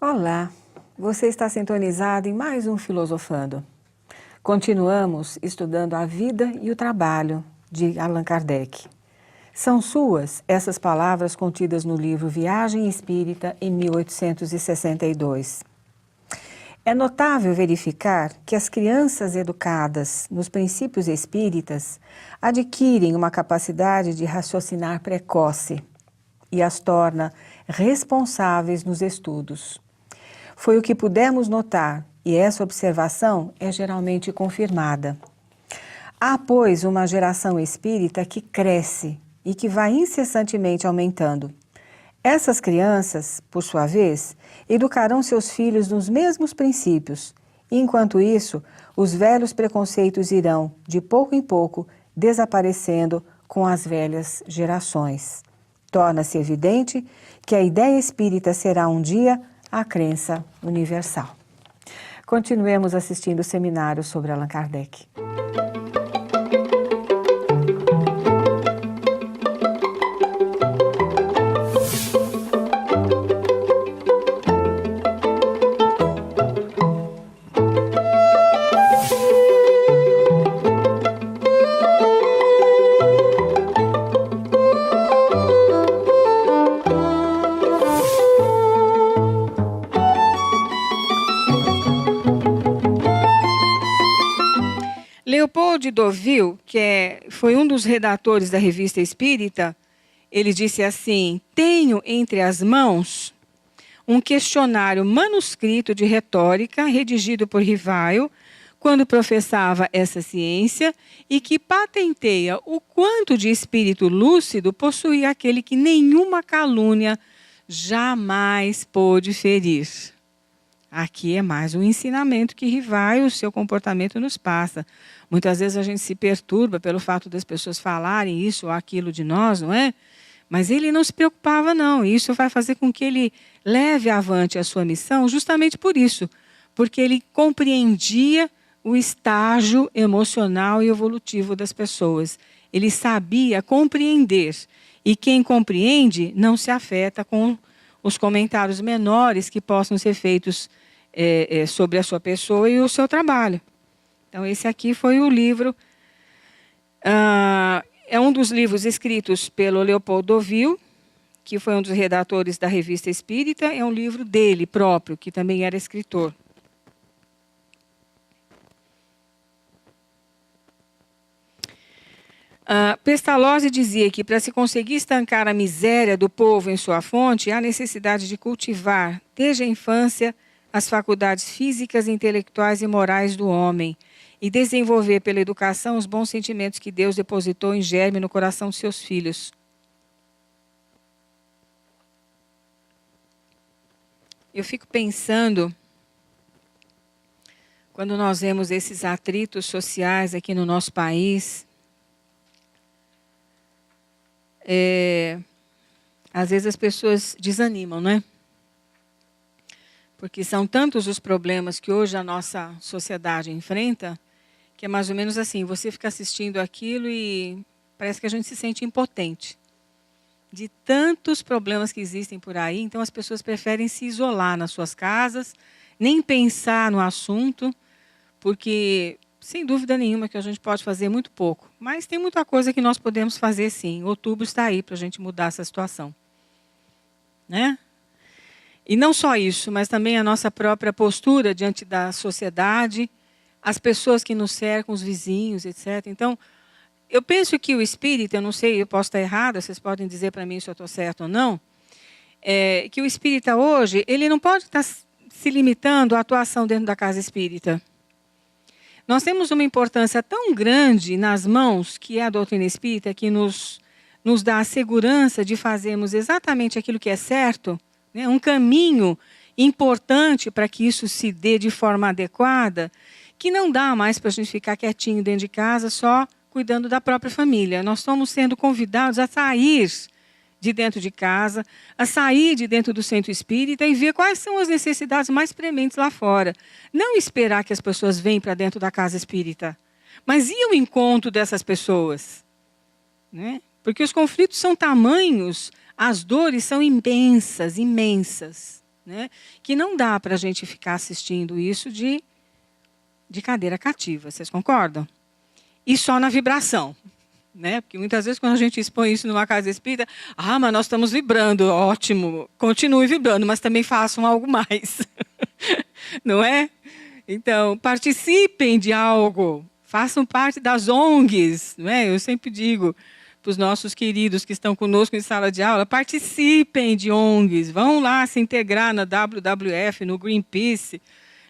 Olá, você está sintonizado em mais um Filosofando. Continuamos estudando a vida e o trabalho de Allan Kardec. São suas essas palavras contidas no livro Viagem Espírita, em 1862. É notável verificar que as crianças educadas nos princípios espíritas adquirem uma capacidade de raciocinar precoce e as torna responsáveis nos estudos. Foi o que pudemos notar, e essa observação é geralmente confirmada. Há, pois, uma geração espírita que cresce e que vai incessantemente aumentando. Essas crianças, por sua vez, educarão seus filhos nos mesmos princípios. Enquanto isso, os velhos preconceitos irão, de pouco em pouco, desaparecendo com as velhas gerações. Torna-se evidente que a ideia espírita será um dia a crença universal. Continuemos assistindo o seminário sobre Allan Kardec. Leopold de Deauville, que foi um dos redatores da Revista Espírita, ele disse assim: tenho entre as mãos um questionário manuscrito de retórica redigido por Rivail, quando professava essa ciência, e que patenteia o quanto de espírito lúcido possuía aquele que nenhuma calúnia jamais pôde ferir. Aqui é mais um ensinamento que Rivail, o seu comportamento, nos passa. Muitas vezes a gente se perturba pelo fato das pessoas falarem isso ou aquilo de nós, não é? Mas ele não se preocupava, não. E isso vai fazer com que ele leve avante a sua missão justamente por isso. Porque ele compreendia o estágio emocional e evolutivo das pessoas. Ele sabia compreender. E quem compreende não se afeta com os comentários menores que possam ser feitos sobre a sua pessoa e o seu trabalho. Então, esse aqui foi o livro, é um dos livros escritos pelo Leopold de Deauville, que foi um dos redatores da Revista Espírita, é um livro dele próprio, que também era escritor. Pestalozzi dizia que para se conseguir estancar a miséria do povo em sua fonte, há necessidade de cultivar, desde a infância, as faculdades físicas, intelectuais e morais do homem, e desenvolver pela educação os bons sentimentos que Deus depositou em germe no coração de seus filhos. Eu fico pensando, quando nós vemos esses atritos sociais aqui no nosso país, às vezes as pessoas desanimam, né? Porque são tantos os problemas que hoje a nossa sociedade enfrenta, que é mais ou menos assim, você fica assistindo aquilo e parece que a gente se sente impotente. De tantos problemas que existem por aí, então as pessoas preferem se isolar nas suas casas, nem pensar no assunto, porque, sem dúvida nenhuma, que a gente pode fazer muito pouco. Mas tem muita coisa que nós podemos fazer sim. Outubro está aí para a gente mudar essa situação. Né? E não só isso, mas também a nossa própria postura diante da sociedade, as pessoas que nos cercam, os vizinhos, etc. Então, eu penso que o espírita, eu não sei, eu posso estar errada, vocês podem dizer para mim se eu estou certo ou não, que o espírita hoje, ele não pode estar se limitando à atuação dentro da casa espírita. Nós temos uma importância tão grande nas mãos, que é a doutrina espírita, que nos dá a segurança de fazermos exatamente aquilo que é certo, né? Um caminho importante para que isso se dê de forma adequada, que não dá mais para a gente ficar quietinho dentro de casa, só cuidando da própria família. Nós estamos sendo convidados a sair de dentro de casa, a sair de dentro do centro espírita e ver quais são as necessidades mais prementes lá fora. Não esperar que as pessoas venham para dentro da casa espírita, mas ir ao encontro dessas pessoas. Né? Porque os conflitos são tamanhos, as dores são imensas, imensas. né? Que não dá para a gente ficar assistindo isso de cadeira cativa, vocês concordam? E só na vibração, né? Porque muitas vezes quando a gente expõe isso numa casa espírita, mas nós estamos vibrando, ótimo, continue vibrando, mas também façam algo mais, não é? Então, participem de algo, façam parte das ONGs, não é? Eu sempre digo para os nossos queridos que estão conosco em sala de aula, participem de ONGs, vão lá se integrar na WWF, no Greenpeace,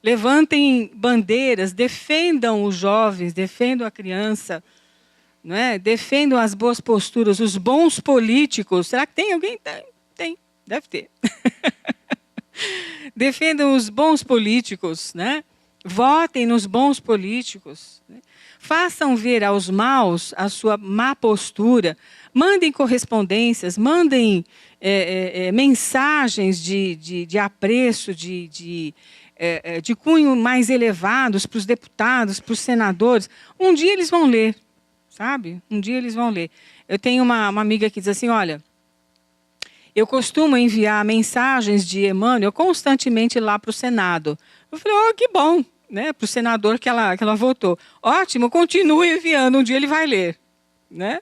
levantem bandeiras, defendam os jovens, defendam a criança, não é? Defendam as boas posturas, os bons políticos. Será que tem alguém? Tem, deve ter. Defendam os bons políticos, né? Votem nos bons políticos, né? Façam ver aos maus a sua má postura, mandem correspondências, mandem mensagens de apreço, de cunho mais elevados para os deputados, para os senadores. Um dia eles vão ler, sabe? Um dia eles vão ler. Eu tenho uma amiga que diz assim, olha, eu costumo enviar mensagens de Emmanuel constantemente lá para o Senado. Eu falei, que bom, né? Para o senador que ela votou. Ótimo, continue enviando, um dia ele vai ler, né?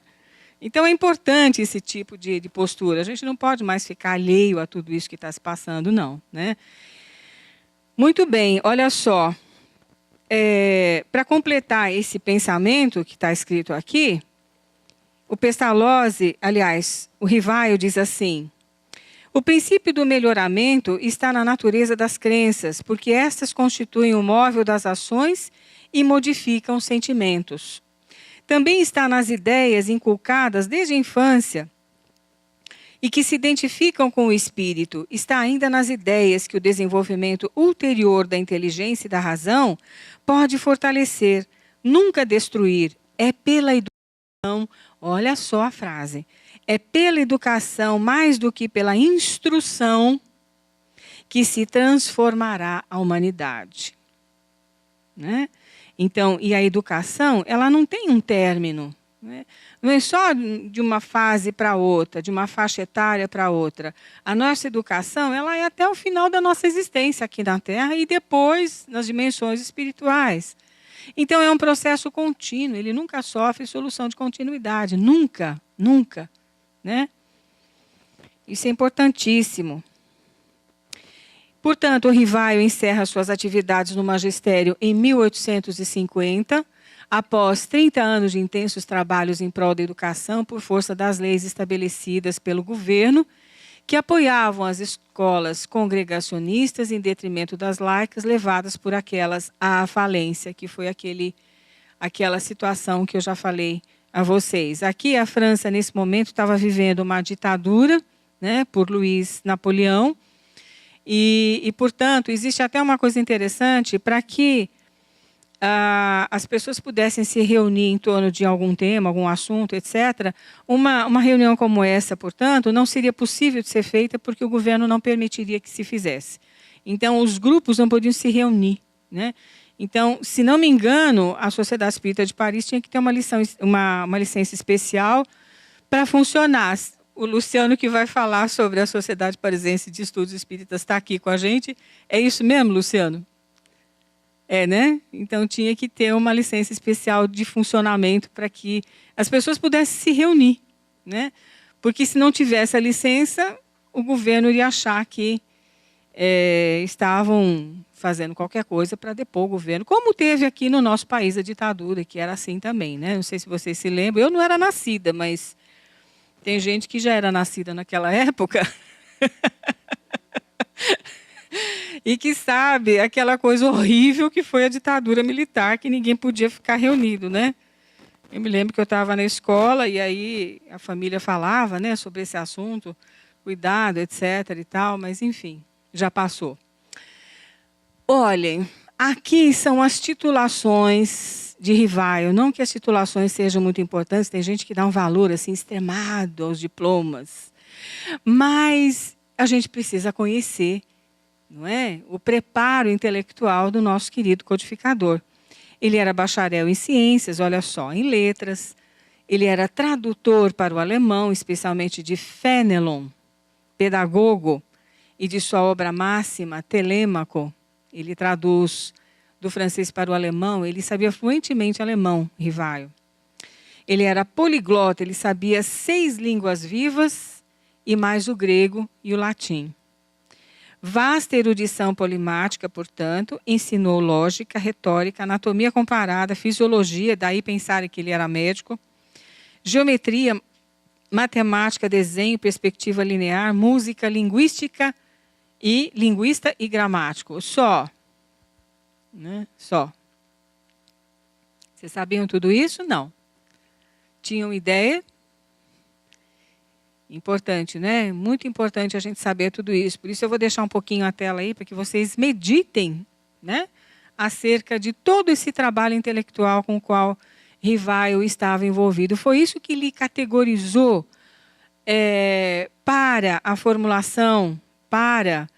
Então é importante esse tipo de postura. A gente não pode mais ficar alheio a tudo isso que está se passando, não, né? Muito bem, olha só. Para completar esse pensamento que está escrito aqui, o Pestalozzi, aliás, o Rivaio diz assim, o princípio do melhoramento está na natureza das crenças, porque estas constituem o móvel das ações e modificam os sentimentos. Também está nas ideias inculcadas desde a infância e que se identificam com o espírito. Está ainda nas ideias que o desenvolvimento ulterior da inteligência e da razão pode fortalecer, nunca destruir. É pela educação, olha só a frase, é pela educação mais do que pela instrução que se transformará a humanidade. Né? Então, e a educação, ela não tem um término. Né? Não é só de uma fase para outra, de uma faixa etária para outra. A nossa educação, ela é até o final da nossa existência aqui na Terra e depois nas dimensões espirituais. Então, é um processo contínuo, ele nunca sofre solução de continuidade, nunca, nunca. Né? Isso é importantíssimo. Portanto, o Rivaio encerra suas atividades no magistério em 1850, após 30 anos de intensos trabalhos em prol da educação por força das leis estabelecidas pelo governo, que apoiavam as escolas congregacionistas em detrimento das laicas, levadas por aquelas à falência, que foi aquela situação que eu já falei a vocês. Aqui a França, nesse momento, estava vivendo uma ditadura, né, por Luís Napoleão, e, portanto, existe até uma coisa interessante para que as pessoas pudessem se reunir em torno de algum tema, algum assunto, etc. Uma reunião como essa, portanto, não seria possível de ser feita porque o governo não permitiria que se fizesse. Então, os grupos não podiam se reunir, né? Então, se não me engano, a Sociedade Espírita de Paris tinha que ter uma licença especial para funcionar. O Luciano, que vai falar sobre a Sociedade Parisense de Estudos Espíritas, está aqui com a gente. É isso mesmo, Luciano? É, né? Então, tinha que ter uma licença especial de funcionamento para que as pessoas pudessem se reunir, né? Porque, se não tivesse a licença, o governo iria achar que estavam fazendo qualquer coisa para depor o governo, como teve aqui no nosso país a ditadura, que era assim também, né? Não sei se vocês se lembram, eu não era nascida, mas tem gente que já era nascida naquela época e que sabe aquela coisa horrível que foi a ditadura militar, que ninguém podia ficar reunido, né? Eu me lembro que eu estava na escola e aí a família falava, né, sobre esse assunto, cuidado, etc. e tal, mas enfim, já passou. Olhem, aqui são as titulações de Rivaio. Não que as titulações sejam muito importantes, tem gente que dá um valor assim extremado aos diplomas, mas a gente precisa conhecer, não é, o preparo intelectual do nosso querido codificador. Ele era bacharel em ciências, olha só, em letras. Ele era tradutor para o alemão, especialmente de Fénelon, pedagogo. e de sua obra máxima, Telêmaco, ele traduz do francês para o alemão, ele sabia fluentemente alemão, Rivaio. Ele era poliglota, ele sabia 6 línguas vivas e mais o grego e o latim. Vasta erudição polimática, portanto, ensinou lógica, retórica, anatomia comparada, fisiologia, daí pensar que ele era médico, geometria, matemática, desenho, perspectiva linear, música, linguística e linguista e gramático. Só. Né? Só. Vocês sabiam tudo isso? Não. Tinham ideia? Importante, né? Muito importante a gente saber tudo isso. Por isso eu vou deixar um pouquinho a tela aí para que vocês meditem, né, acerca de todo esse trabalho intelectual com o qual Rivaio estava envolvido. Foi isso que lhe categorizou para a formulação, para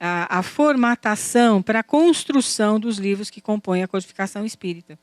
a formatação, para a construção dos livros que compõem a codificação espírita.